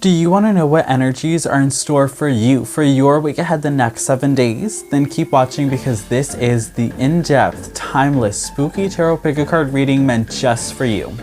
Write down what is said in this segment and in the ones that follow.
Do you want to know what energies are in store for you for your week ahead the next 7 days? Then keep watching because this is the in-depth, timeless, spooky tarot pick-a-card reading meant just for you.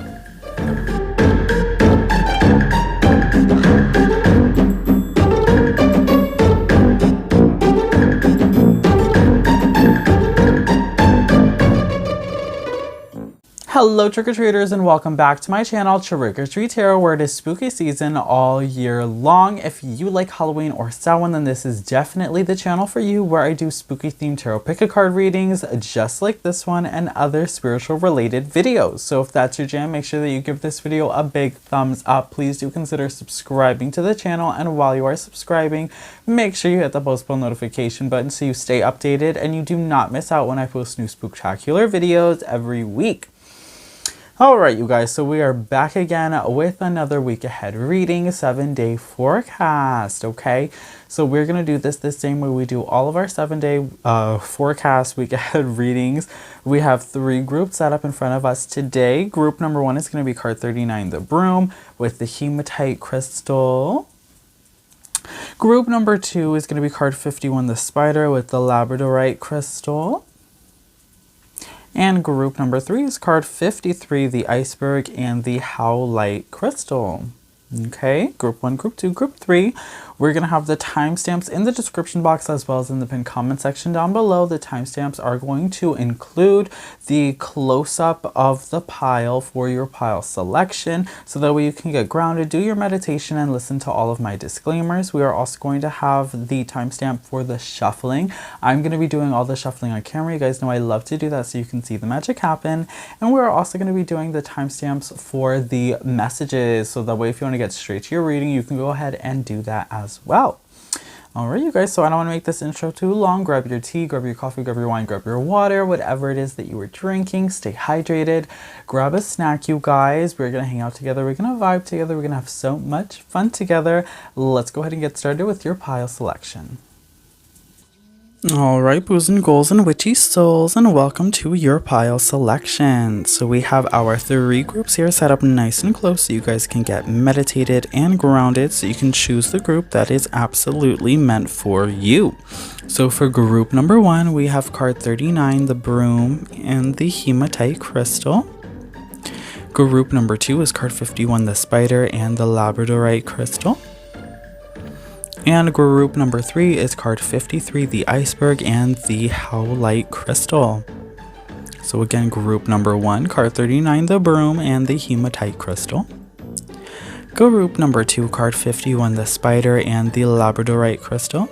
Hello trick-or-treaters and welcome back to my channel TrickrTreatTarot, where it is spooky season all year long. If you like Halloween or Samhain, then this is definitely the channel for you, where I do spooky themed tarot pick-a-card readings just like this one and other spiritual related videos. So if that's your jam, make sure that you give this video a big thumbs up. Please do consider subscribing to the channel, and while you are subscribing, make sure you hit the post bell notification button so you stay updated and you do not miss out when I post new spooktacular videos every week. Alright you guys, so we are back again with another week ahead reading, 7-day forecast, okay? So we're going to do this the same way we do all of our 7-day forecast week ahead readings. We have 3 groups set up in front of us today. Group number 1 is going to be card 39, the Broom, with the Hematite Crystal. Group number 2 is going to be card 51, the Spider, with the Labradorite Crystal. And group number 3 is card 53, the Iceberg, and the Howlite Crystal. Okay, group 1, group 2, group 3. We're going to have the timestamps in the description box as well as in the pinned comment section down below. The timestamps are going to include the close-up of the pile for your pile selection, so that way you can get grounded, do your meditation, and listen to all of my disclaimers. We are also going to have the timestamp for the shuffling. I'm going to be doing all the shuffling on camera. You guys know I love to do that so you can see the magic happen. And we're also going to be doing the timestamps for the messages, so that way if you want to get straight to your reading, you can go ahead and do that as well. Alright you guys, so I don't want to make this intro too long. Grab your tea, grab your coffee, grab your wine, grab your water, whatever it is that you are drinking. Stay hydrated. Grab a snack, you guys. We're going to hang out together. We're going to vibe together. We're going to have so much fun together. Let's go ahead and get started with your pile selection. Alright, boos and ghouls and witchy souls, and welcome to your pile selection. So we have our 3 groups here set up nice and close so you guys can get meditated and grounded, so you can choose the group that is absolutely meant for you. So for group number 1, we have card 39, the Broom, and the Hematite Crystal. Group number 2 is card 51, the Spider, and the Labradorite Crystal. And group number 3 is card 53, the Iceberg, and the Howlite Crystal. So again, group number 1, card 39, the Broom, and the Hematite Crystal. Group number 2, card 51, the Spider, and the Labradorite Crystal.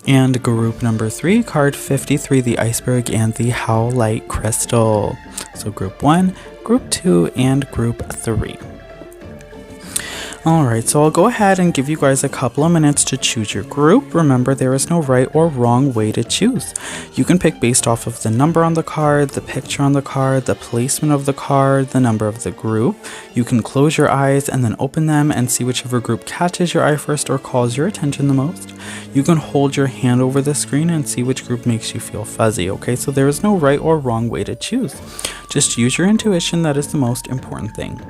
And group number 3, card 53, the Iceberg, and the Howlite Crystal. So group 1, group 2, and group 3. Alright, so I'll go ahead and give you guys a couple of minutes to choose your group. Remember, there is no right or wrong way to choose. You can pick based off of the number on the card, the picture on the card, the placement of the card, the number of the group. You can close your eyes and then open them and see whichever group catches your eye first or calls your attention the most. You can hold your hand over the screen and see which group makes you feel fuzzy, okay? So there is no right or wrong way to choose. Just use your intuition. That is the most important thing.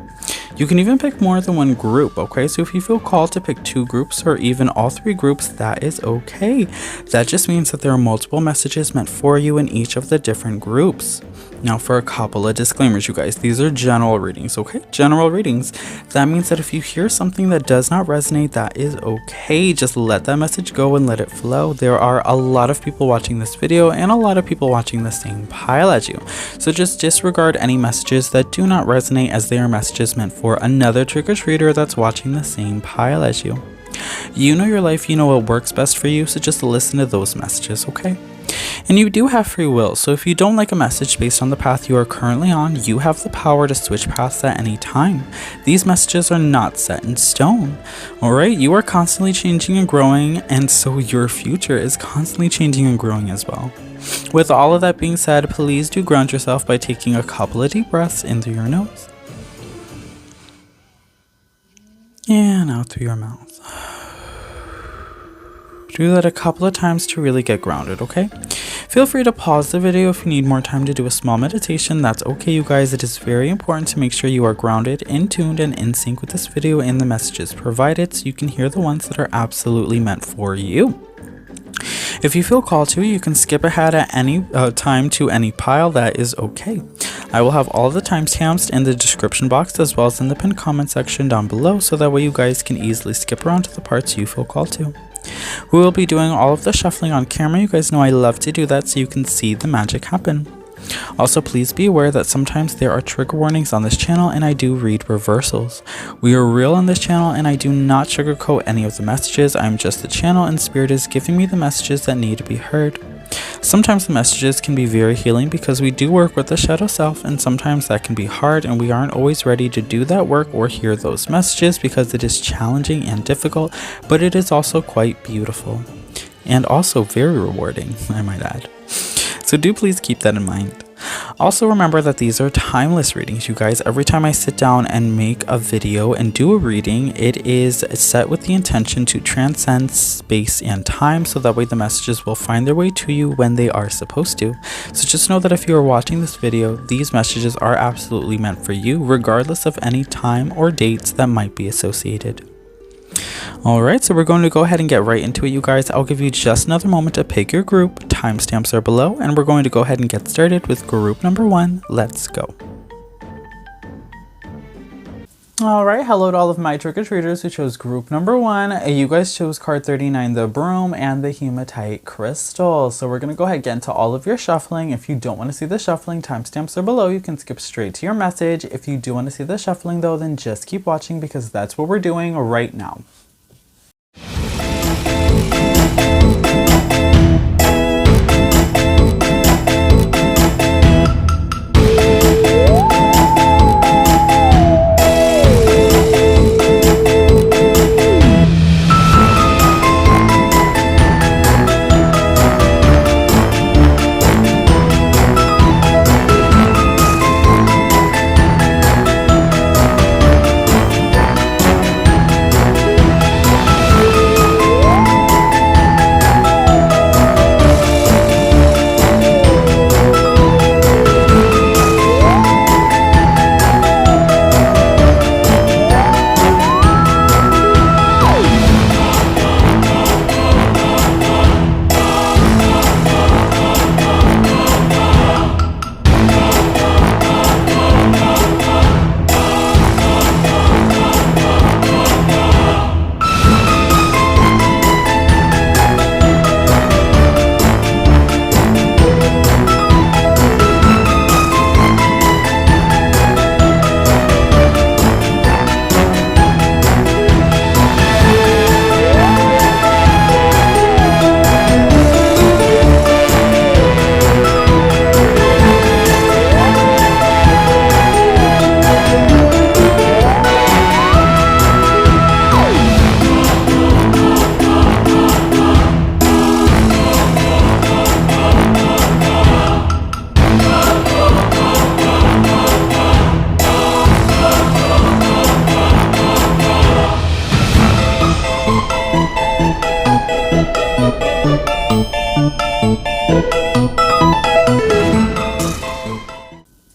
You can even pick more than one group, okay? So if you feel called to pick 2 groups or even all 3 groups, that is okay. That just means that there are multiple messages meant for you in each of the different groups. Now for a couple of disclaimers, you guys, these are general readings, okay? General readings. That means that if you hear something that does not resonate, that is okay. Just let that message go and let it flow. There are a lot of people watching this video and a lot of people watching the same pile as you. So just disregard any messages that do not resonate, as they are messages meant for another trick-or-treater that's watching the same pile as you. You know your life, you know what works best for you, so just listen to those messages, okay? And you do have free will, so if you don't like a message based on the path you are currently on, you have the power to switch paths at any time. These messages are not set in stone. Alright, you are constantly changing and growing, and so your future is constantly changing and growing as well. With all of that being said, please do ground yourself by taking a couple of deep breaths in through your nose and out through your mouth. Do that a couple of times to really get grounded, okay? Feel free to pause the video if you need more time to do a small meditation. That's okay, you guys. It is very important to make sure you are grounded, in tuned, and in sync with this video and the messages provided so you can hear the ones that are absolutely meant for you. If you feel called to, you can skip ahead at any time to any pile. That is okay. I will have all the timestamps in the description box as well as in the pinned comment section down below, so that way you guys can easily skip around to the parts you feel called to. We will be doing all of the shuffling on camera. You guys know I love to do that so you can see the magic happen. Also, please be aware that sometimes there are trigger warnings on this channel and I do read reversals. We are real on this channel and I do not sugarcoat any of the messages. I'm just the channel and spirit is giving me the messages that need to be heard. Sometimes the messages can be very healing because we do work with the shadow self, and sometimes that can be hard and we aren't always ready to do that work or hear those messages because it is challenging and difficult, but it is also quite beautiful and also very rewarding, I might add. So do please keep that in mind. Also remember that these are timeless readings, you guys. Every time I sit down and make a video and do a reading, it is set with the intention to transcend space and time, so that way the messages will find their way to you when they are supposed to. So just know that if you are watching this video, these messages are absolutely meant for you, regardless of any time or dates that might be associated. Alright, so we're going to go ahead and get right into it, you guys. I'll give you just another moment to pick your group. Timestamps are below, and we're going to go ahead and get started with group number 1. Let's go. Alright, hello to all of my trick-or-treaters who chose group number 1. You guys chose card 39, the Broom, and the Hematite Crystal. So we're going to go ahead and get into all of your shuffling. If you don't want to see the shuffling, timestamps are below. You can skip straight to your message. If you do want to see the shuffling though, then just keep watching because that's what we're doing right now.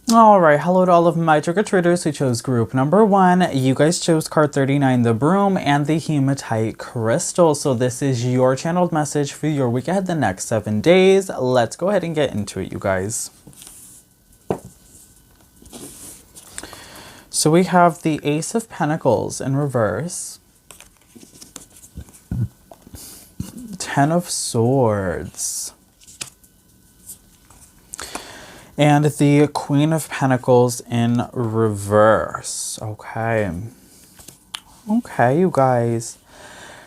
Alright, hello to all of my trick-or-treaters who chose group number 1. You guys chose card 39, the Broom, and the Hematite Crystal. So this is your channeled message for your week ahead, the next 7 days. Let's go ahead and get into it, you guys. So we have the Ace of Pentacles in reverse, Ten of Swords, and the Queen of Pentacles in reverse. Okay, you guys.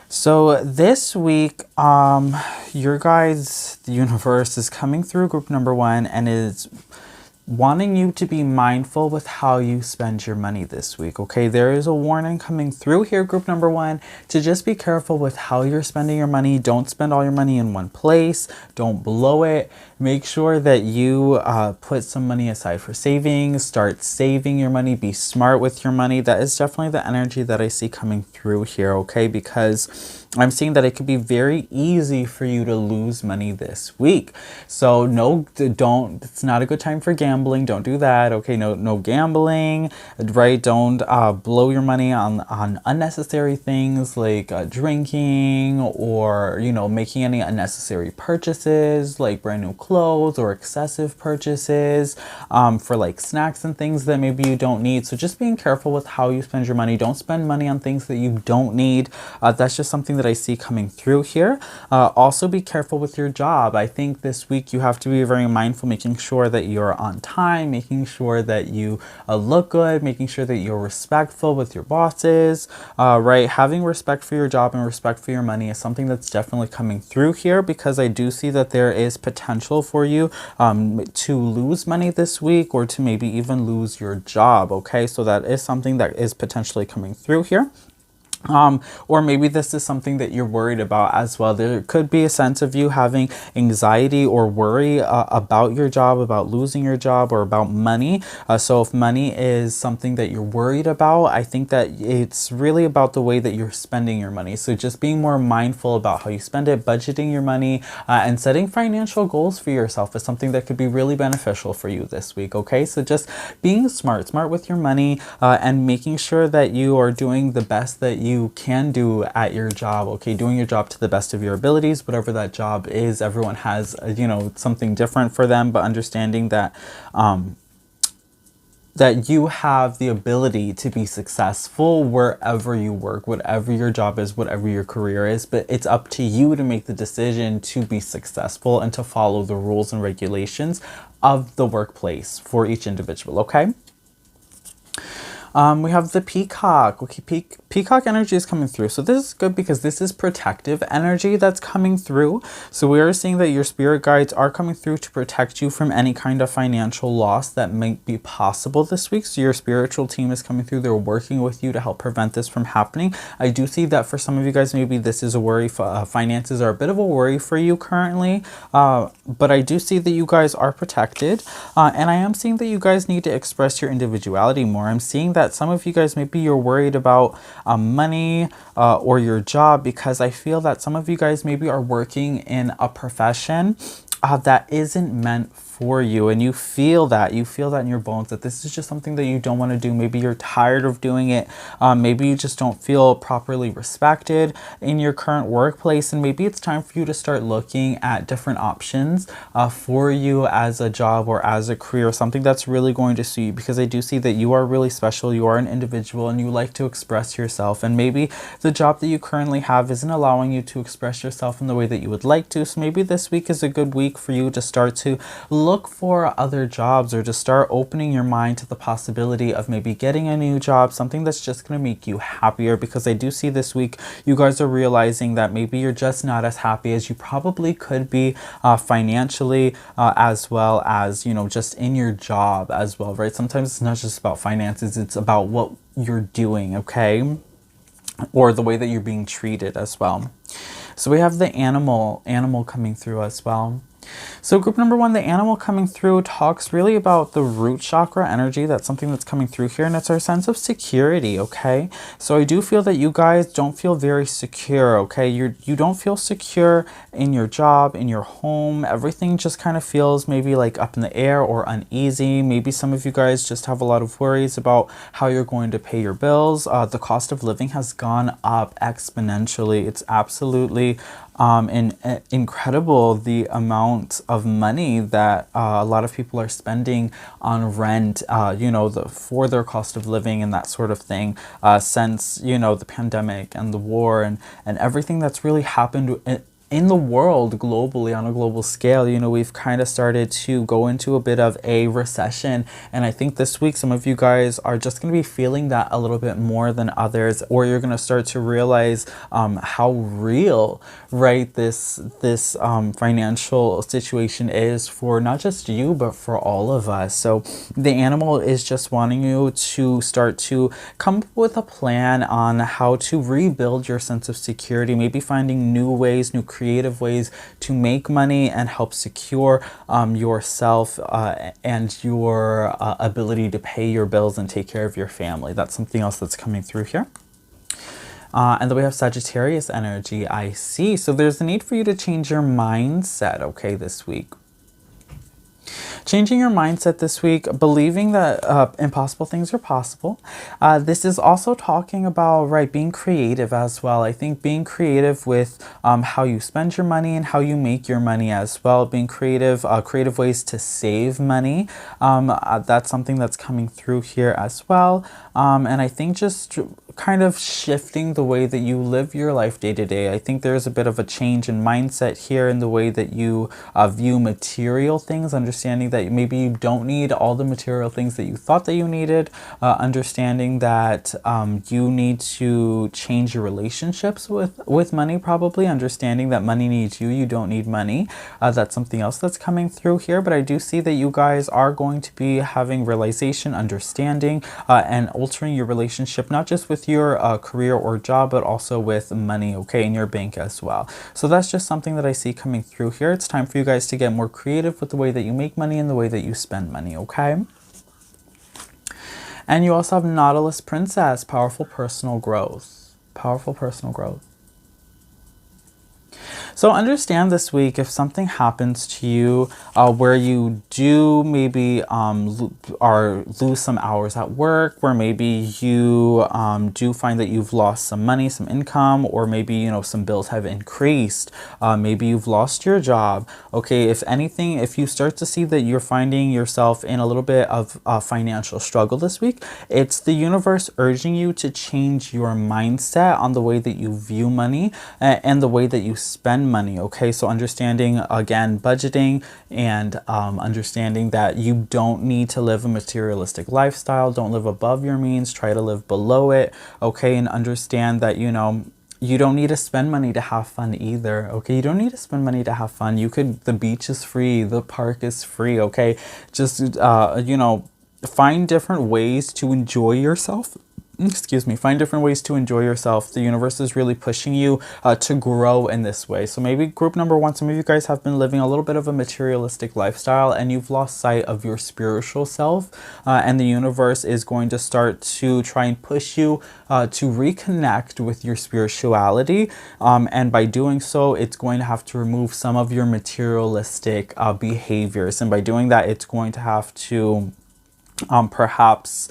So this week, your guys, the universe is coming through group number 1 and is wanting you to be mindful with how you spend your money this week. Okay, there is a warning coming through here, group number one, to just be careful with how you're spending your money. Don't spend all your money in one place. Don't blow it. Make sure that you put some money aside for savings. Start saving your money. Be smart with your money. That is definitely the energy that I see coming through here, okay? Because I'm seeing that it could be very easy for you to lose money this week. So no, don't, it's not a good time for gambling. Don't do that. Okay, no gambling, right? Don't blow your money on unnecessary things like drinking, or, you know, making any unnecessary purchases like brand new clothes, or excessive purchases for like snacks and things that maybe you don't need. So just being careful with how you spend your money. Don't spend money on things that you don't need. That's just something that I see coming through here. Also be careful with your job. I think this week you have to be very mindful, making sure that you're on time, making sure that you look good, making sure that you're respectful with your bosses, right? Having respect for your job and respect for your money is something that's definitely coming through here, because I do see that there is potential for you to lose money this week, or to maybe even lose your job. Okay, so that is something that is potentially coming through here. Or maybe this is something that you're worried about as well. There could be a sense of you having anxiety or worry about your job, about losing your job, or about money. So if money is something that you're worried about, I think that it's really about the way that you're spending your money. So just being more mindful about how you spend it, budgeting your money, and setting financial goals for yourself is something that could be really beneficial for you this week. Okay, so just being smart with your money, and making sure that you are doing the best that you can do at your job. Okay, doing your job to the best of your abilities, whatever that job is. Everyone has, you know, something different for them, but understanding that that you have the ability to be successful wherever you work, whatever your job is, whatever your career is. But it's up to you to make the decision to be successful and to follow the rules and regulations of the workplace for each individual. Okay. We have the peacock. Okay, peacock energy is coming through. So this is good because this is protective energy that's coming through. So we are seeing that your spirit guides are coming through to protect you from any kind of financial loss that might be possible this week. So your spiritual team is coming through. They're working with you to help prevent this from happening. I do see that for some of you guys, maybe this is a worry. Finances are a bit of a worry for you currently. But I do see that you guys are protected. And I am seeing that you guys need to express your individuality more. I'm seeing that some of you guys, maybe you're worried about money or your job, because I feel that some of you guys maybe are working in a profession that isn't meant for you, and you feel that in your bones that this is just something that you don't want to do. Maybe you're tired of doing it. Maybe you just don't feel properly respected in your current workplace, and maybe it's time for you to start looking at different options for you as a job or as a career, something that's really going to suit you, because I do see that you are really special. You are an individual and you like to express yourself, and maybe the job that you currently have isn't allowing you to express yourself in the way that you would like to. So maybe this week is a good week for you to start to look for other jobs, or to start opening your mind to the possibility of maybe getting a new job, something that's just going to make you happier, because I do see this week you guys are realizing that maybe you're just not as happy as you probably could be financially, as well as, you know, just in your job as well, right? Sometimes it's not just about finances, it's about what you're doing, okay? Or the way that you're being treated as well. So we have the animal coming through as well. So group number one, the animal coming through talks really about the root chakra energy. That's something that's coming through here, and it's our sense of security, okay? So I do feel that you guys don't feel very secure, okay? You don't feel secure in your job, in your home. Everything just kind of feels maybe like up in the air or uneasy. Maybe some of you guys just have a lot of worries about how you're going to pay your bills. The cost of living has gone up exponentially. It's absolutely incredible the amount of money that a lot of people are spending on rent, you know, for their cost of living and that sort of thing, since, you know, the pandemic and the war and everything that's really happened in the world globally, on a global scale, you know, we've kind of started to go into a bit of a recession. And I think this week, some of you guys are just going to be feeling that a little bit more than others, or you're going to start to realize how real, right, this financial situation is for not just you, but for all of us. So the animal is just wanting you to start to come up with a plan on how to rebuild your sense of security, maybe finding new ways, new creative ways to make money and help secure yourself and your ability to pay your bills and take care of your family. That's something else that's coming through here. And then we have Sagittarius energy, I see. So there's a need for you to change your mindset, okay, this week. Changing your mindset this week, believing that impossible things are possible. This is also talking about, right, being creative as well. I think being creative with how you spend your money and how you make your money as well. Being creative, creative ways to save money. That's something that's coming through here as well. And I think just kind of shifting the way that you live your life day to day. I think there's a bit of a change in mindset here in the way that you view material things, understanding that maybe you don't need all the material things that you thought that you needed, understanding that you need to change your relationships with money, probably understanding that money needs you, you don't need money. That's something else that's coming through here, but I do see that you guys are going to be having realization, understanding, and altering your relationship, not just with your career or job, but also with money, okay, in your bank as well. So that's just something that I see coming through here. It's time for you guys to get more creative with the way that you make money and the way that you spend money, okay? And you also have Nautilus Princess, powerful personal growth. Powerful personal growth. So understand this week, if something happens to you where you do maybe lose some hours at work, where maybe you do find that you've lost some money, some income, or maybe, you know, some bills have increased, maybe you've lost your job. Okay, if anything, if you start to see that you're finding yourself in a little bit of financial struggle this week, it's the universe urging you to change your mindset on the way that you view money and the way that you spend money, okay? So understanding, again, budgeting and understanding that you don't need to live a materialistic lifestyle. Don't live above your means. Try to live below it, okay? And understand that, you know, you don't need to spend money to have fun either, okay? You don't need to spend money to have fun. You could, the beach is free, the park is free, okay? Just, you know, find different ways to enjoy yourself. Excuse me, find different ways to enjoy yourself. The universe is really pushing you to grow in this way. So maybe group number one, some of you guys have been living a little bit of a materialistic lifestyle and you've lost sight of your spiritual self, and the universe is going to start to try and push you to reconnect with your spirituality, and by doing so, it's going to have to remove some of your materialistic behaviors, and by doing that, it's going to have to perhaps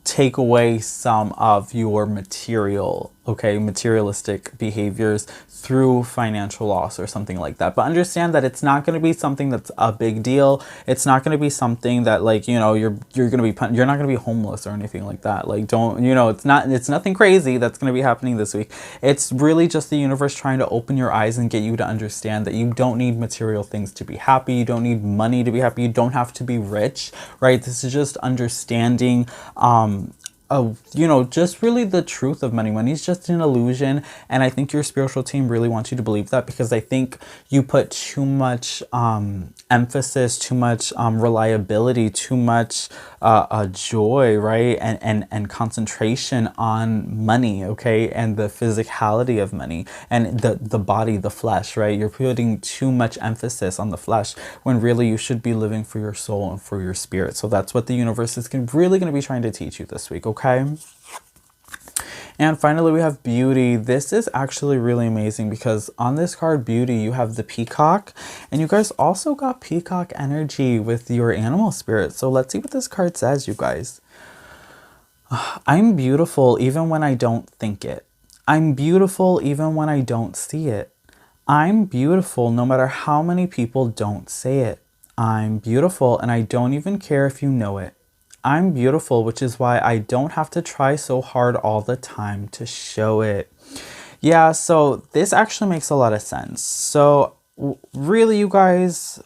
take away some of your materialistic behaviors through financial loss or something like that. But understand that it's not going to be something that's a big deal. It's not going to be something that, like, you know, you're going to be, you're not going to be homeless or anything like that. Like, don't, you know, it's nothing crazy that's going to be happening this week. It's really just the universe trying to open your eyes and get you to understand that you don't need material things to be happy. You don't need money to be happy. You don't have to be rich, right? This is just understanding, you know, just really the truth of money. Money is just an illusion, and I think your spiritual team really wants you to believe that, because I think you put too much emphasis, too much reliability, too much joy, right, and concentration on money, okay, and the physicality of money and the body, the flesh, right? You're putting too much emphasis on the flesh when really you should be living for your soul and for your spirit. So that's what the universe is really going to be trying to teach you this week, okay? And finally, we have Beauty. This is actually really amazing because on this card, Beauty, you have the peacock, and you guys also got peacock energy with your animal spirit. So let's see what this card says, you guys. I'm beautiful even when I don't think it. I'm beautiful even when I don't see it. I'm beautiful no matter how many people don't say it. I'm beautiful and I don't even care if you know it. I'm beautiful, which is why I don't have to try so hard all the time to show it. Yeah, so this actually makes a lot of sense. So really, you guys,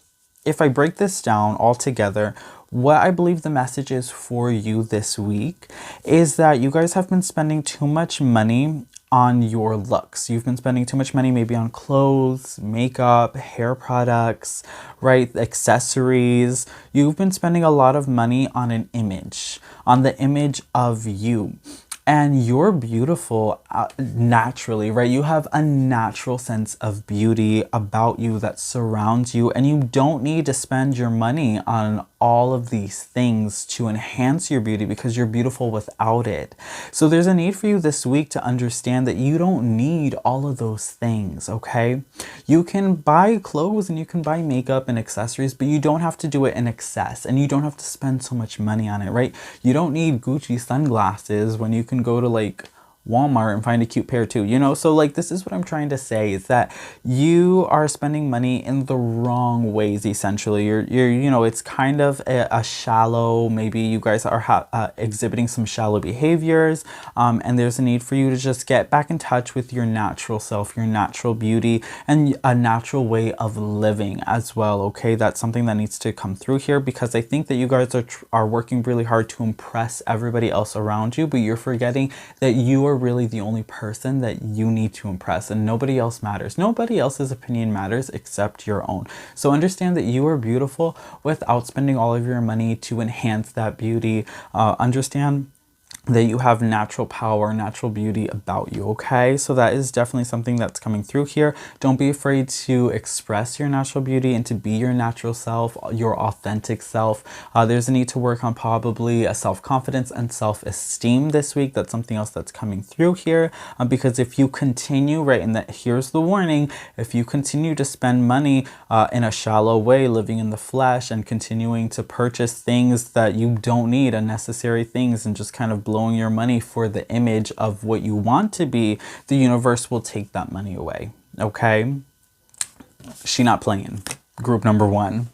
if I break this down all together, what I believe the message is for you this week is that you guys have been spending too much money on your looks. You've been spending too much money maybe on clothes, makeup, hair products, right? Accessories. You've been spending a lot of money on an image, on the image of you. And you're beautiful naturally, right? You have a natural sense of beauty about you that surrounds you, and you don't need to spend your money on all of these things to enhance your beauty because you're beautiful without it. So there's a need for you this week to understand that you don't need all of those things, okay? You can buy clothes and you can buy makeup and accessories, but you don't have to do it in excess, and you don't have to spend so much money on it, right? You don't need Gucci sunglasses when you can go to like Walmart and find a cute pair too, you know? So like, this is what I'm trying to say, is that you are spending money in the wrong ways. Essentially, you're you know, it's kind of a shallow, maybe you guys are exhibiting some shallow behaviors, and there's a need for you to just get back in touch with your natural self, your natural beauty, and a natural way of living as well. Okay, that's something that needs to come through here, because I think that you guys are working really hard to impress everybody else around you, but you're forgetting that you are really the only person that you need to impress, and nobody else matters. Nobody else's opinion matters except your own. So understand that you are beautiful without spending all of your money to enhance that beauty. Understand that you have natural power, natural beauty about you, okay? So that is definitely something that's coming through here. Don't be afraid to express your natural beauty and to be your natural self, your authentic self. There's a need to work on probably a self-confidence and self-esteem this week. That's something else that's coming through here, because if you continue, right, and that here's the warning, if you continue to spend money in a shallow way, living in the flesh and continuing to purchase things that you don't need, unnecessary things, and just kind of blowing your money for the image of what you want to be, the universe will take that money away, okay? She not playing. Group number 1.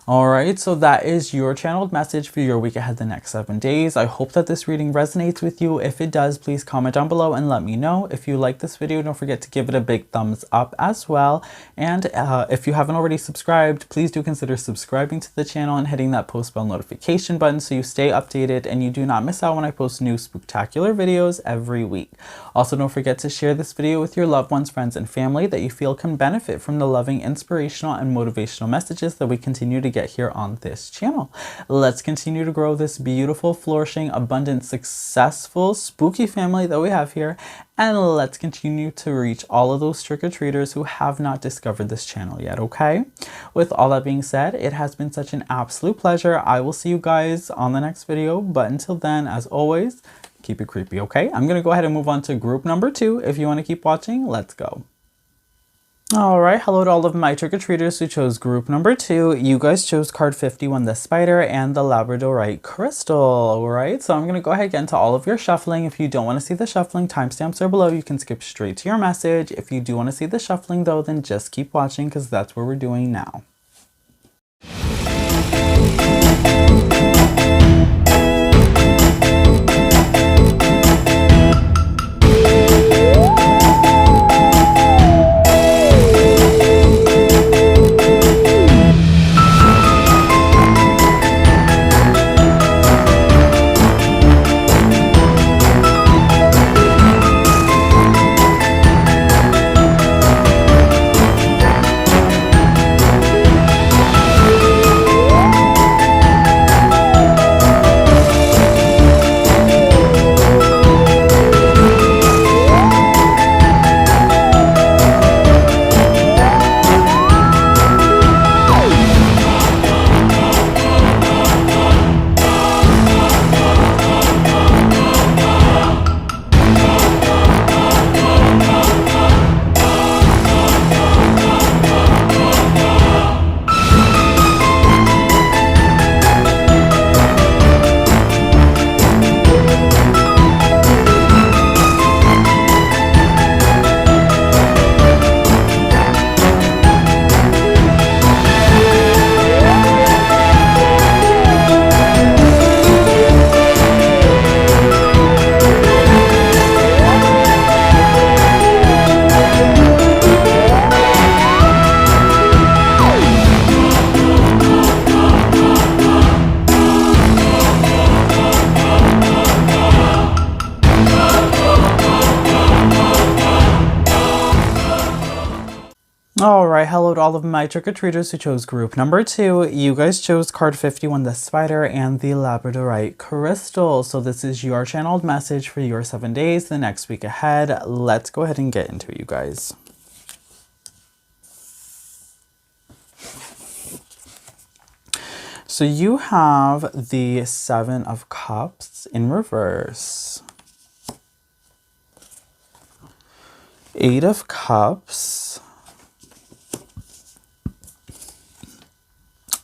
All right, so that is your channeled message for your week ahead, the next 7 days. I hope that this reading resonates with you. If it does, please comment down below and let me know. If you like this video, don't forget to give it a big thumbs up as well. And if you haven't already subscribed, please do consider subscribing to the channel and hitting that post bell notification button so you stay updated and you do not miss out when I post new spooktacular videos every week. Also, don't forget to share this video with your loved ones, friends, and family that you feel can benefit from the loving, inspirational, and motivational messages that we continue to get here on this channel. Let's continue to grow this beautiful, flourishing, abundant, successful, spooky family that we have here, and let's continue to reach all of those trick-or-treaters who have not discovered this channel yet, okay? With all that being said, it has been such an absolute pleasure. I will see you guys on the next video, but until then, as always, keep it creepy, okay? I'm gonna go ahead and move on to group number 2. If you want to keep watching, let's go. All right, hello to all of my trick-or-treaters who chose group number 2. You guys chose card 51, the spider, and the labradorite crystal. All right, so I'm going to go ahead and get into all of your shuffling. If you don't want to see the shuffling, timestamps are below. You can skip straight to your message. If you do want to see the shuffling, though, then just keep watching because that's what we're doing now. All right, hello to all of my trick-or-treaters who chose group number 2. You guys chose card 51, the spider and the labradorite crystal. So this is your channeled message for your 7 days, the next week ahead. Let's go ahead and get into it, you guys. So you have the 7 of Cups in reverse, 8 of Cups,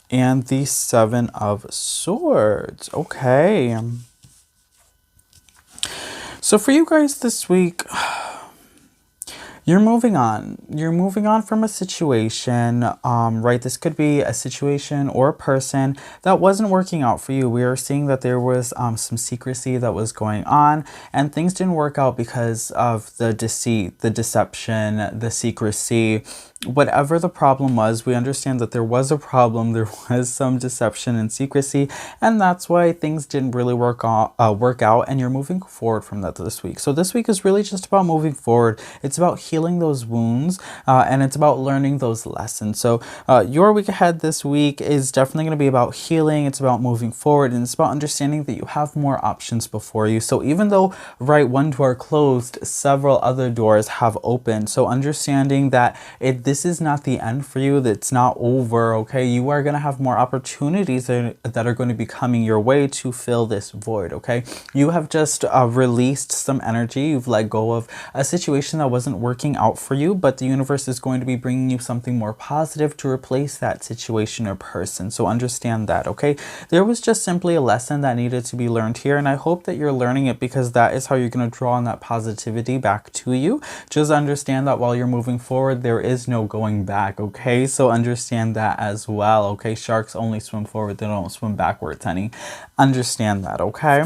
and the 7 of Swords. Okay. So for you guys this week, you're moving on. You're moving on from a situation, right? This could be a situation or a person that wasn't working out for you. We are seeing that there was some secrecy that was going on, and things didn't work out because of the deceit, the deception, the secrecy. Whatever the problem was, we understand that there was a problem, there was some deception and secrecy, and that's why things didn't really work out, and you're moving forward from that this week. So this week is really just about moving forward. It's about healing those wounds, and it's about learning those lessons. So your week ahead this week is definitely going to be about healing. It's about moving forward, and it's about understanding that you have more options before you. So even though, right, one door closed, several other doors have opened. So understanding that this is not the end for you, that it's not over, okay? You are going to have more opportunities that are going to be coming your way to fill this void, okay? You have just released some energy. You've let go of a situation that wasn't working out for you, but the universe is going to be bringing you something more positive to replace that situation or person. So understand that, okay? There was just simply a lesson that needed to be learned here, and I hope that you're learning it, because that is how you're going to draw on that positivity back to you. Just understand that while you're moving forward, there is no going back, okay? So understand that as well, okay? Sharks only swim forward, they don't swim backwards, honey. Understand that, okay?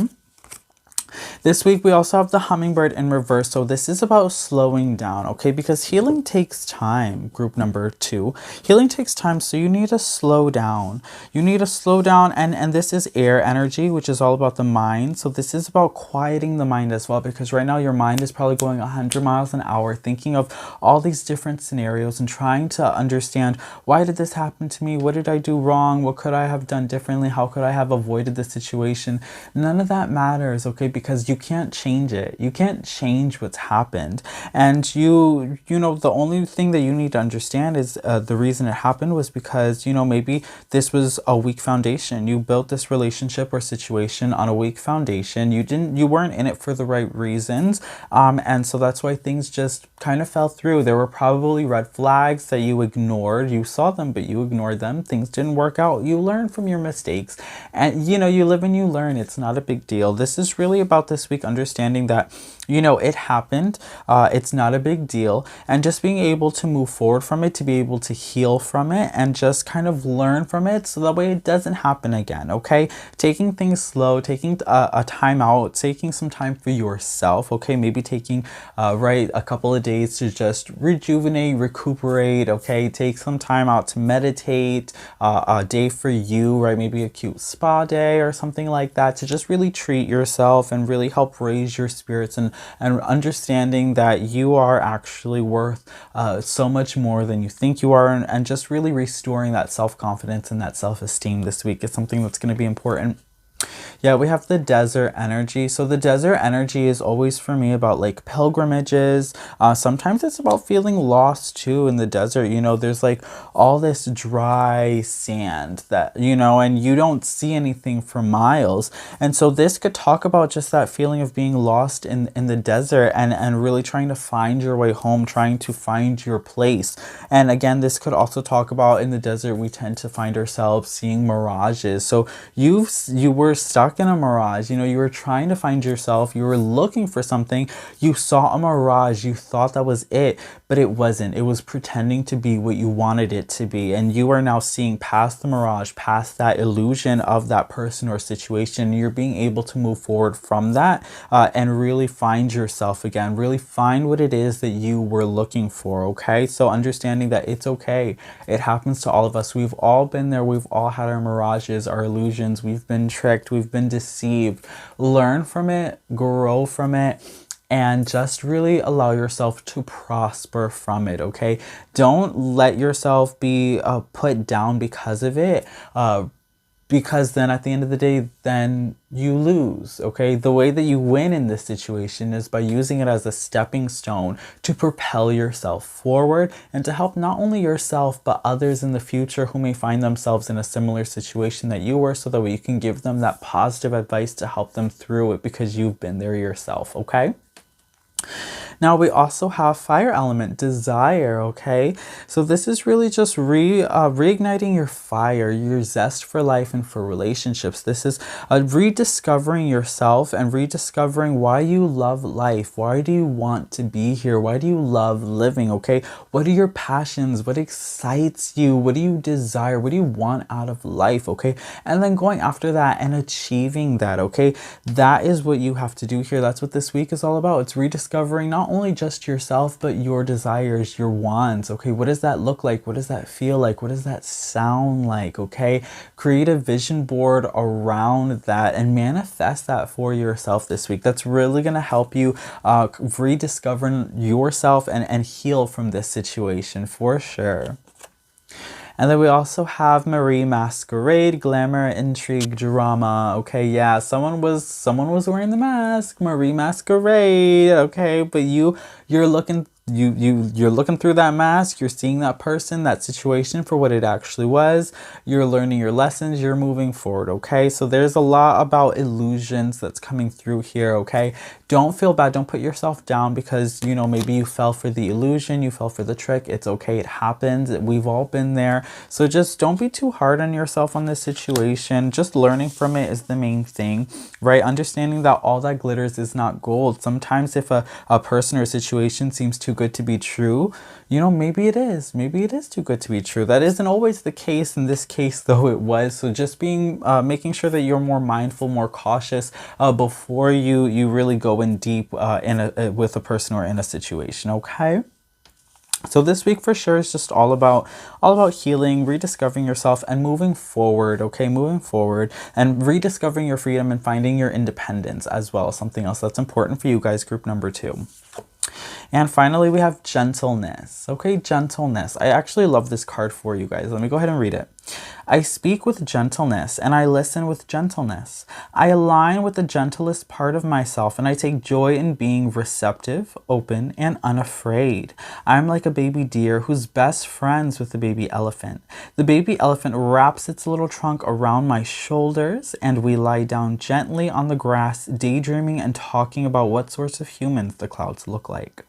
This week, we also have the hummingbird in reverse. So this is about slowing down, okay? Because healing takes time, group number 2. Healing takes time, so you need to slow down. You need to slow down, and this is air energy, which is all about the mind. So this is about quieting the mind as well, because right now your mind is probably going 100 miles an hour, thinking of all these different scenarios and trying to understand, why did this happen to me? What did I do wrong? What could I have done differently? How could I have avoided the situation? None of that matters, okay? Because you can't change it. You can't change what's happened. And you know, the only thing that you need to understand is the reason it happened was because, you know, maybe this was a weak foundation. You built this relationship or situation on a weak foundation. You weren't in it for the right reasons. And so that's why things just kind of fell through. There were probably red flags that you ignored. You saw them, but you ignored them. Things didn't work out. You learn from your mistakes. And, you know, you live and you learn. It's not a big deal. This is really about this week understanding that, you know, it happened. It's not a big deal. And just being able to move forward from it, to be able to heal from it, and just kind of learn from it so that way it doesn't happen again, okay? Taking things slow, taking a time out, taking some time for yourself, okay? Maybe taking, right, a couple of days to just rejuvenate, recuperate, okay? Take some time out to meditate, a day for you, right? Maybe a cute spa day or something like that, to just really treat yourself and really help raise your spirits, and understanding that you are actually worth so much more than you think you are, and just really restoring that self-confidence and that self-esteem this week is something that's going to be important. Yeah, we have the desert energy. So the desert energy is always for me about like pilgrimages. Sometimes it's about feeling lost too in the desert. You know, there's like all this dry sand that, you know, and you don't see anything for miles. And so this could talk about just that feeling of being lost in the desert, and really trying to find your way home, trying to find your place. And again, this could also talk about in the desert, we tend to find ourselves seeing mirages. So you were stuck in a mirage, you know, you were trying to find yourself, you were looking for something, you saw a mirage, you thought that was it, but it wasn't. It was pretending to be what you wanted it to be, and you are now seeing past the mirage, past that illusion of that person or situation. You're being able to move forward from that, and really find yourself again, really find what it is that you were looking for, okay? So understanding that it's okay. It happens to all of us. We've all been there. We've all had our mirages, our illusions. We've been tricked. We've been deceived. Learn from it, grow from it, and just really allow yourself to prosper from it, okay? Don't let yourself be put down because of it, because then at the end of the day, then you lose, okay? The way that you win in this situation is by using it as a stepping stone to propel yourself forward and to help not only yourself, but others in the future who may find themselves in a similar situation that you were, so that way you can give them that positive advice to help them through it because you've been there yourself, okay? Now we also have fire element, desire, okay? So this is really just reigniting your fire, your zest for life and for relationships. This is rediscovering yourself and rediscovering why you love life. Why do you want to be here? Why do you love living, okay? What are your passions? What excites you? What do you desire? What do you want out of life, okay? And then going after that and achieving that, okay? That is what you have to do here. That's what this week is all about. It's rediscovering not only just yourself, but your desires, your wants, okay? What does that look like? What does that feel like? What does that sound like, okay? Create a vision board around that and manifest that for yourself this week. That's really going to help you rediscover yourself and heal from this situation for sure. And then we also have Marie Masquerade, glamour, intrigue, drama. Okay, yeah, someone was wearing the mask, Marie Masquerade. Okay, but you're looking through that mask, you're seeing that person, that situation for what it actually was. You're learning your lessons, you're moving forward, okay? So there's a lot about illusions that's coming through here, okay? Don't feel bad, don't put yourself down because, you know, maybe you fell for the illusion, you fell for the trick. It's okay, it happens. We've all been there. So just don't be too hard on yourself on this situation. Just learning from it is the main thing, right? Understanding that all that glitters is not gold. Sometimes if a person or a situation seems too good to be true, you know, maybe it is too good to be true. That isn't always the case. In this case, though, it was. So just being making sure that you're more mindful, more cautious before you really go in deep with a person or in a situation, okay? So this week for sure is just all about healing, rediscovering yourself and moving forward, okay? Moving forward and rediscovering your freedom and finding your independence as well. Something else that's important for you guys, group number 2. And finally, we have gentleness. Okay, gentleness. I actually love this card for you guys. Let me go ahead and read it. I speak with gentleness and I listen with gentleness. I align with the gentlest part of myself and I take joy in being receptive, open, and unafraid. I'm like a baby deer who's best friends with the baby elephant. The baby elephant wraps its little trunk around my shoulders and we lie down gently on the grass, daydreaming and talking about what sorts of humans the clouds look like.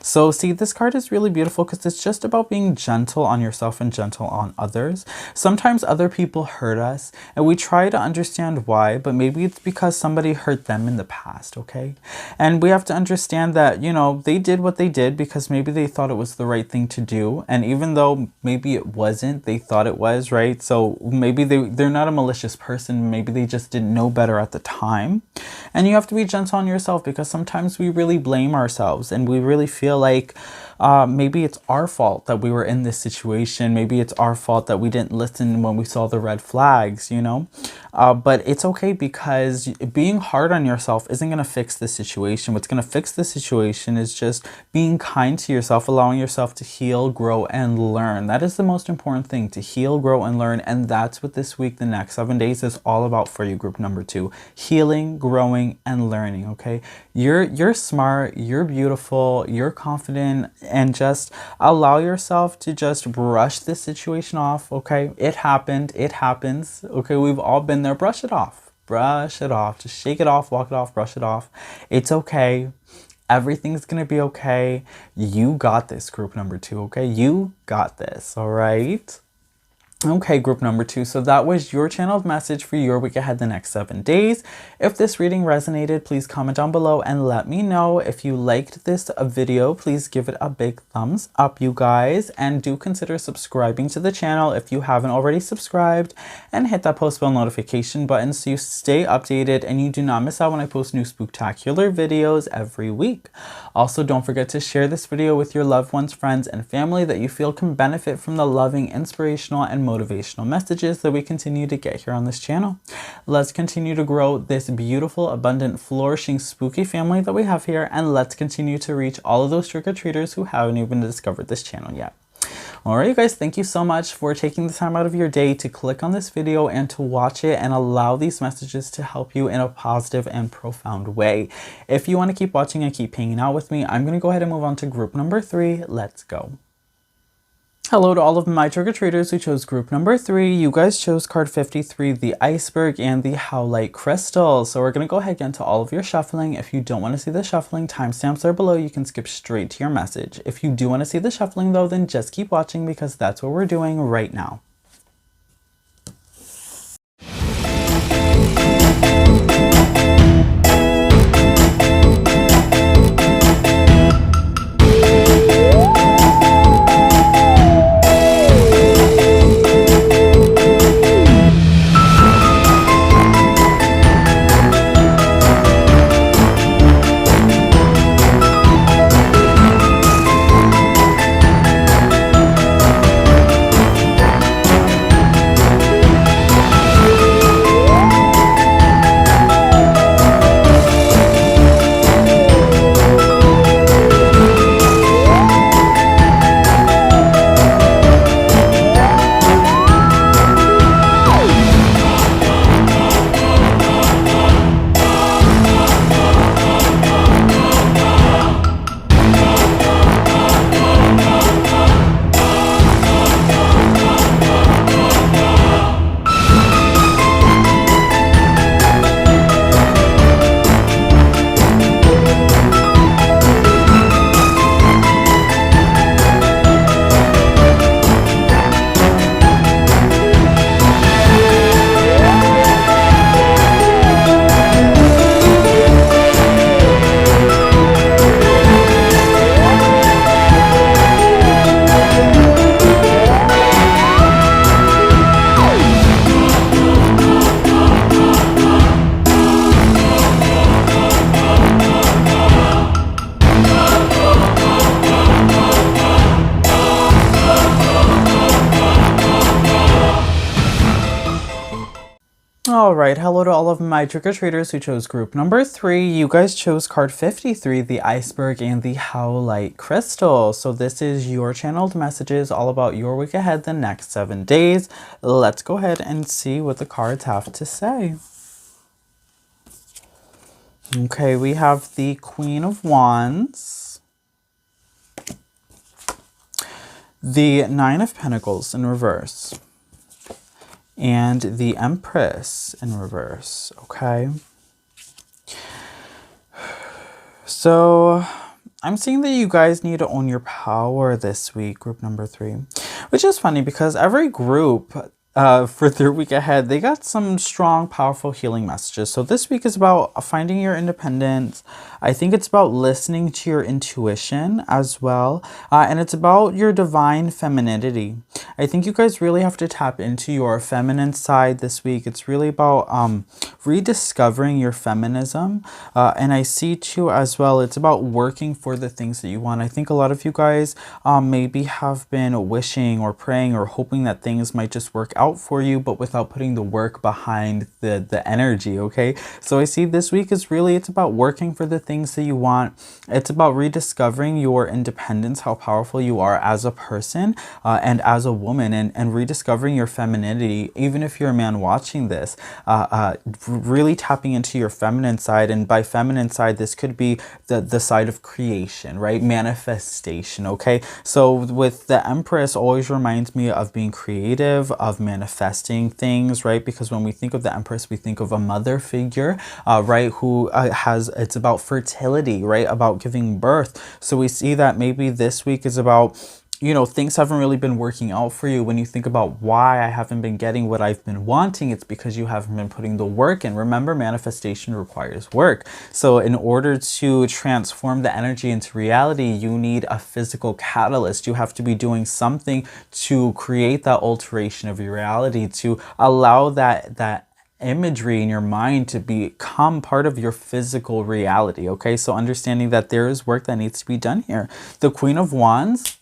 So see, this card is really beautiful because it's just about being gentle on yourself and gentle on others. Sometimes other people hurt us and we try to understand why, but maybe it's because somebody hurt them in the past, okay? And we have to understand that, you know, they did what they did because maybe they thought it was the right thing to do. And even though maybe it wasn't, they thought it was, right? So maybe they're not a malicious person. Maybe they just didn't know better at the time. And you have to be gentle on yourself because sometimes we really blame ourselves and we really feel like maybe it's our fault that we were in this situation. Maybe it's our fault that we didn't listen when we saw the red flags, you know. But it's okay because being hard on yourself isn't going to fix the situation. What's going to fix the situation is just being kind to yourself, allowing yourself to heal, grow, and learn. That is the most important thing, to heal, grow, and learn. And that's what this week, the next 7 days is all about for you, group number 2. Healing, growing, and learning, okay? You're smart, you're beautiful, you're confident, and just allow yourself to just brush this situation off, okay? It happened, it happens, okay? We've all been there. Brush it off, just shake it off, walk it off, brush it off. It's okay. Everything's gonna be okay. You got this, group number 2, okay? You got this, all right? Okay, group number 2. So that was your channeled message for your week ahead, the next 7 days. If this reading resonated, please comment down below and let me know. If you liked this video, please give it a big thumbs up, you guys. And do consider subscribing to the channel if you haven't already subscribed. And hit that post bell notification button so you stay updated and you do not miss out when I post new spooktacular videos every week. Also, don't forget to share this video with your loved ones, friends, and family that you feel can benefit from the loving, inspirational, and motivational messages that we continue to get here on this channel. Let's continue to grow this beautiful, abundant, flourishing, spooky family that we have here, and let's continue to reach all of those trick-or-treaters who haven't even discovered this channel yet. Alright, you guys, thank you so much for taking the time out of your day to click on this video and to watch it and allow these messages to help you in a positive and profound way. If you want to keep watching and keep hanging out with me, I'm going to go ahead and move on to group number 3. Let's go. Hello to all of my trick-or-treaters who chose group number 3. You guys chose card 53, the iceberg and the howlite crystal. So we're going to go ahead and get into all of your shuffling. If you don't want to see the shuffling, timestamps are below. You can skip straight to your message. If you do want to see the shuffling though, then just keep watching because that's what we're doing right now. Alright, hello to all of my trick-or-treaters who chose group number 3. You guys chose card 53, the iceberg and the howlite crystal. So this is your channeled messages all about your week ahead, the next 7 days. Let's go ahead and see what the cards have to say. Okay, we have the Queen of Wands, the Nine of Pentacles in reverse, and the Empress in reverse. Okay, so I'm seeing that you guys need to own your power this week, group number 3, which is funny because every group for their week ahead, they got some strong, powerful healing messages. So this week is about finding your independence. I think it's about listening to your intuition as well. And it's about your divine femininity. I think you guys really have to tap into your feminine side this week. It's really about rediscovering your feminism. And I see too as well, it's about working for the things that you want. I think a lot of you guys maybe have been wishing or praying or hoping that things might just work out for you, but without putting the work behind the energy. Okay, so I see this week is really, it's about working for the things that you want. It's about rediscovering your independence, how powerful you are as a person and as a woman, and rediscovering your femininity. Even if you're a man watching this, really tapping into your feminine side. And by feminine side, this could be the side of creation, right? Manifestation. Okay, so with the Empress, always reminds me of being creative, of manifesting things, right? Because when we think of the Empress, we think of a mother figure, right? Who it's about fertility, right? About giving birth. So we see that maybe this week is about, you know, things haven't really been working out for you. When you think about why I haven't been getting what I've been wanting, it's because you haven't been putting the work in. Remember, manifestation requires work. So in order to transform the energy into reality, you need a physical catalyst. You have to be doing something to create that alteration of your reality, to allow that imagery in your mind to become part of your physical reality. Okay, so understanding that there is work that needs to be done here. The Queen of Wands,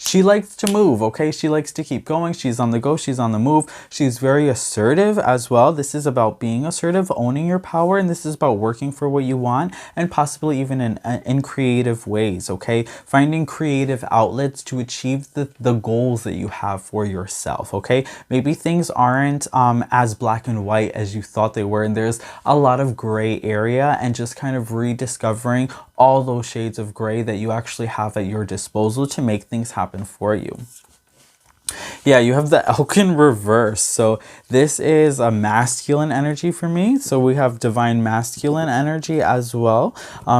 she likes to move, okay? She likes to keep going. She's on the go. She's on the move. She's very assertive as well. This is about being assertive, owning your power, and this is about working for what you want, and possibly even in creative ways, okay? Finding creative outlets to achieve the goals that you have for yourself, okay? Maybe things aren't as black and white as you thought they were, and there's a lot of gray area, and just kind of rediscovering all those shades of gray that you actually have at your disposal to make things happen for you. Yeah, you have the Elk in reverse. So this is a masculine energy for me. So we have divine masculine energy as well.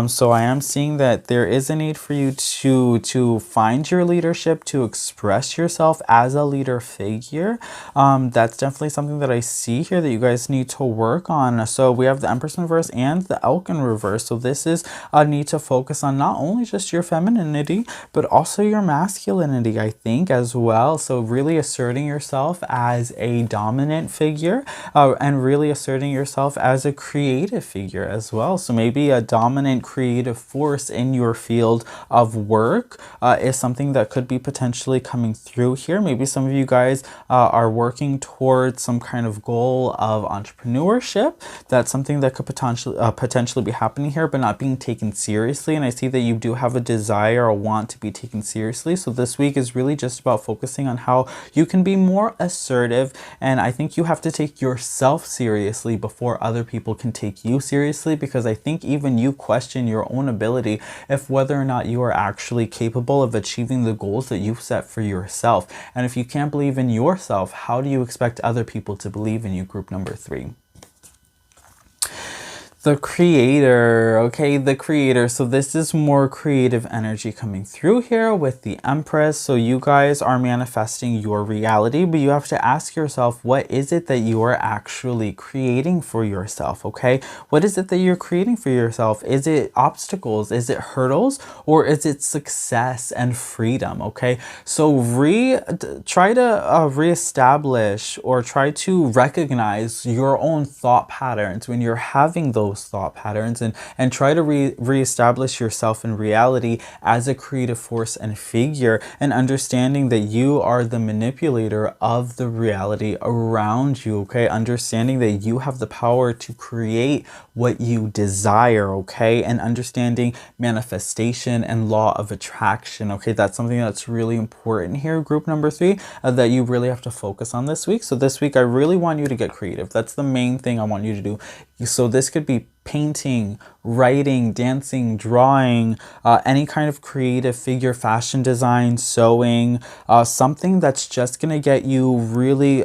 So I am seeing that there is a need for you to find your leadership, to express yourself as a leader figure. That's definitely something that I see here that you guys need to work on. So we have the Empress in reverse and the Elk in reverse. So this is a need to focus on not only just your femininity, but also your masculinity, I think, as well. So really asserting yourself as a dominant figure and really asserting yourself as a creative figure as well. So maybe a dominant creative force in your field of work is something that could be potentially coming through here. Maybe some of you guys are working towards some kind of goal of entrepreneurship. That's something that could potentially be happening here, but not being taken seriously. And I see that you do have a desire or want to be taken seriously. So this week is really just about focusing on how you can be more assertive, and I think you have to take yourself seriously before other people can take you seriously, because I think even you question your own ability if whether or not you are actually capable of achieving the goals that you've set for yourself. And if you can't believe in yourself, how do you expect other people to believe in you? Group number 3. The creator, okay, the creator. So this is more creative energy coming through here with the Empress. So you guys are manifesting your reality, but you have to ask yourself, what is it that you are actually creating for yourself, okay? What is it that you're creating for yourself? Is it obstacles? Is it hurdles? Or is it success and freedom, okay? So try to reestablish or try to recognize your own thought patterns when you're having those thought patterns, and try to reestablish yourself in reality as a creative force and figure, and understanding that you are the manipulator of the reality around you, okay? Understanding that you have the power to create what you desire, okay? And understanding manifestation and law of attraction, okay? That's something that's really important here, group number 3, that you really have to focus on this week. So this week I really want you to get creative. That's the main thing I want you to do. So this could be painting, writing, dancing, drawing, any kind of creative figure, fashion design, sewing, something that's just going to get you really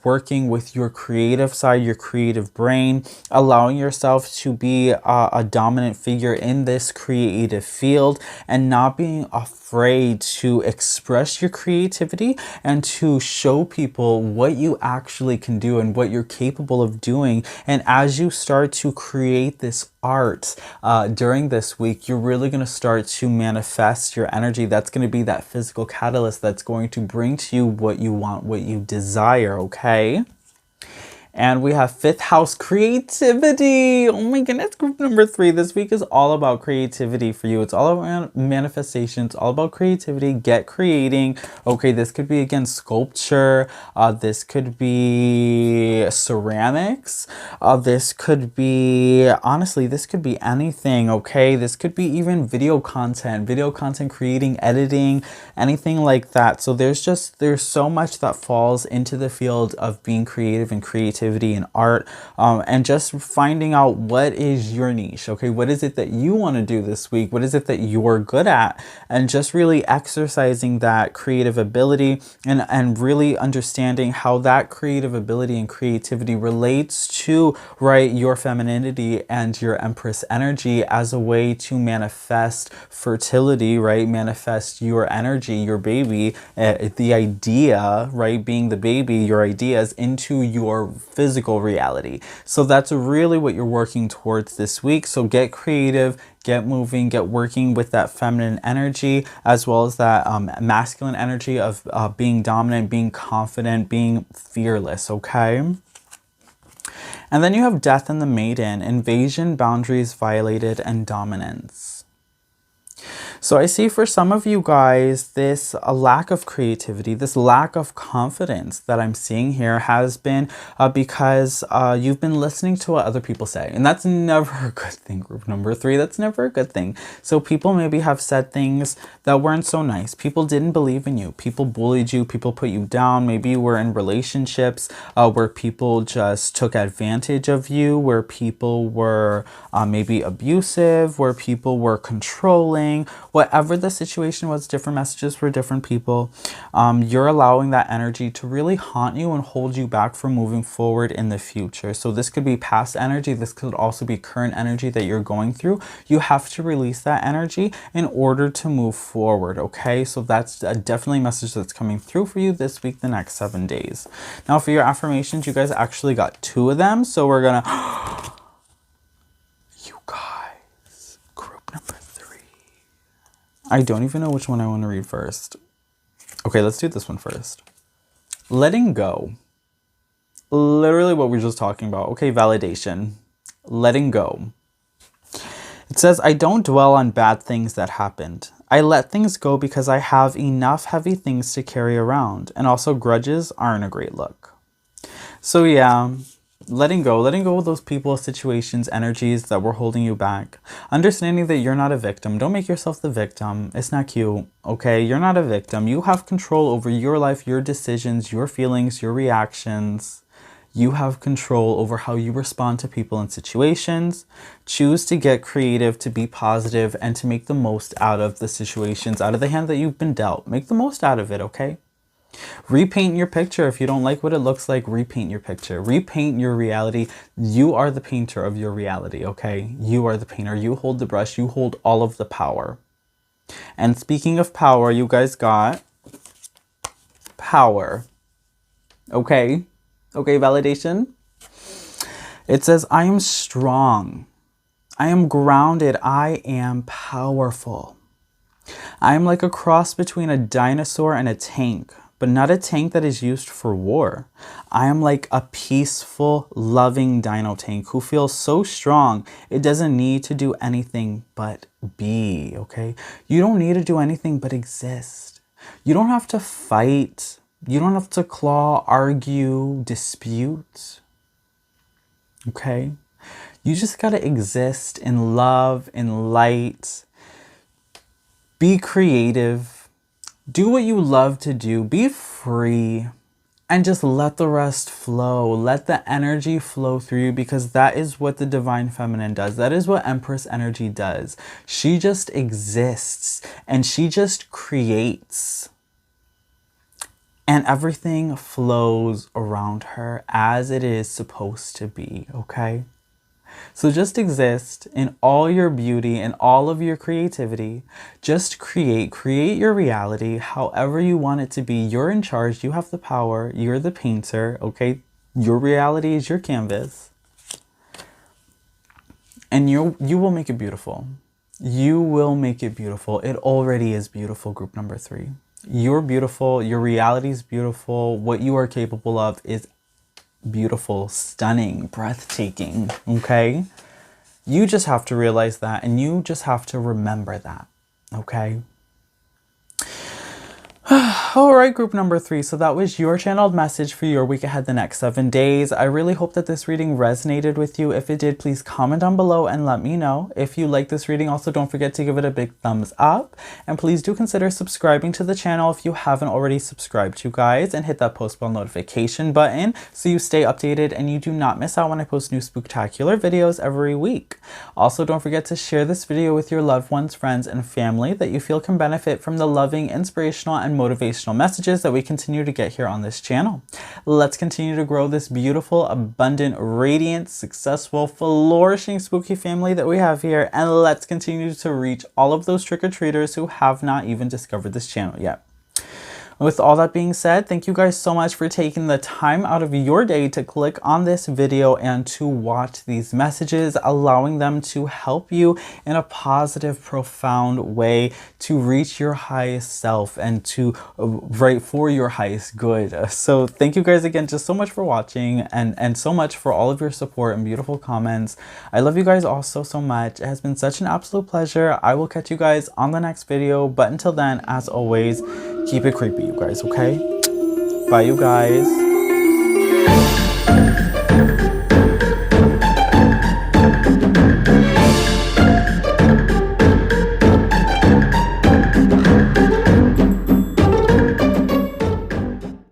working with your creative side, your creative brain, allowing yourself to be a dominant figure in this creative field, and not being afraid to express your creativity and to show people what you actually can do and what you're capable of doing. And as you start to create this art during this week, you're really going to start to manifest your energy. That's going to be that physical catalyst that's going to bring to you what you want, what you desire, okay? And we have 5th house creativity. Oh my goodness, group number 3. This week is all about creativity for you. It's all about manifestation. It's all about creativity. Get creating. Okay, this could be, again, sculpture. This could be ceramics. This could be, honestly, this could be anything, okay? This could be even video content, creating, editing, anything like that. So there's so much that falls into the field of being creative and creativity and art, and just finding out what is your niche, okay? What is it that you want to do this week? What is it that you're good at? And just really exercising that creative ability, and really understanding how that creative ability and creativity relates to, right, your femininity and your Empress energy as a way to manifest fertility, right? Manifest your energy, your baby, the idea, right? Being the baby, your ideas into your physical reality. So that's really what you're working towards this week. So get creative, get moving, get working with that feminine energy, as well as that masculine energy of being dominant, being confident, being fearless, okay? And then you have Death and the Maiden, invasion, boundaries violated, and dominance. So I see for some of you guys, this a lack of creativity, this lack of confidence that I'm seeing here has been because you've been listening to what other people say. And that's never a good thing, group number 3. That's never a good thing. So people maybe have said things that weren't so nice. People didn't believe in you. People bullied you. People put you down. Maybe you were in relationships where people just took advantage of you, where people were maybe abusive, where people were controlling. Whatever the situation was, different messages for different people. You're allowing that energy to really haunt you and hold you back from moving forward in the future. So this could be past energy. This could also be current energy that you're going through. You have to release that energy in order to move forward, okay? So that's definitely a message that's coming through for you this week, the next 7 days. Now for your affirmations, you guys actually got 2 of them. So we're gonna... You guys, group number 3. I don't even know which one I want to read first. Okay, let's do this one first. Letting go. Literally what we were just talking about. Okay, validation. Letting go. It says, I don't dwell on bad things that happened. I let things go because I have enough heavy things to carry around. And also grudges aren't a great look. So yeah, letting go of those people, situations, energies that were holding you back. Understanding that you're not a victim. Don't make yourself the victim. It's not cute, okay? You're not a victim. You have control over your life, your decisions, your feelings, your reactions. You have control over how you respond to people and situations. Choose to get creative, to be positive, and to make the most out of the situations, out of the hand that you've been dealt. Make the most out of it, okay? Repaint your picture. If you don't like what it looks like, repaint your picture. Repaint your reality. You are the painter of your reality, okay? You are the painter. You hold the brush. You hold all of the power. And speaking of power, you guys got power. Okay? Okay, validation. It says, I am strong. I am grounded. I am powerful. I am like a cross between a dinosaur and a tank, but not a tank that is used for war. I am like a peaceful, loving dino tank who feels so strong it doesn't need to do anything but be, okay? You don't need to do anything but exist. You don't have to fight. You don't have to claw, argue, dispute, okay? You just gotta exist in love, in light. Be creative. Do what you love to do. Be free. And just let the rest flow. Let the energy flow through you, because that is what the Divine Feminine does. That is what Empress energy does. She just exists and she just creates. And everything flows around her as it is supposed to be, okay? So just exist in all your beauty and all of your creativity. Just create your reality however you want it to be. You're in charge. You have the power. You're the painter, okay? Your reality is your canvas. And you will make it beautiful. You will make it beautiful. It already is beautiful, group number 3. You're beautiful. Your reality is beautiful. What you are capable of is beautiful, stunning, breathtaking, okay? You just have to realize that, and you just have to remember that, okay? All right, group number 3. So that was your channeled message for your week ahead, the next 7 days. I really hope that this reading resonated with you. If it did, please comment down below and let me know. If you like this reading, also don't forget to give it a big thumbs up. And please do consider subscribing to the channel if you haven't already subscribed, you guys. And hit that post bell notification button so you stay updated and you do not miss out when I post new spooktacular videos every week. Also, don't forget to share this video with your loved ones, friends, and family that you feel can benefit from the loving, inspirational, and motivational messages that we continue to get here on this channel. Let's continue to grow this beautiful, abundant, radiant, successful, flourishing spooky family that we have here, and let's continue to reach all of those trick-or-treaters who have not even discovered this channel yet. With all that being said, thank you guys so much for taking the time out of your day to click on this video and to watch these messages, allowing them to help you in a positive, profound way to reach your highest self and to write for your highest good. So thank you guys again just so much for watching and so much for all of your support and beautiful comments. I love you guys all so much. It has been such an absolute pleasure. I will catch you guys on the next video, but until then, as always, keep it creepy, you guys, okay? Bye, you guys.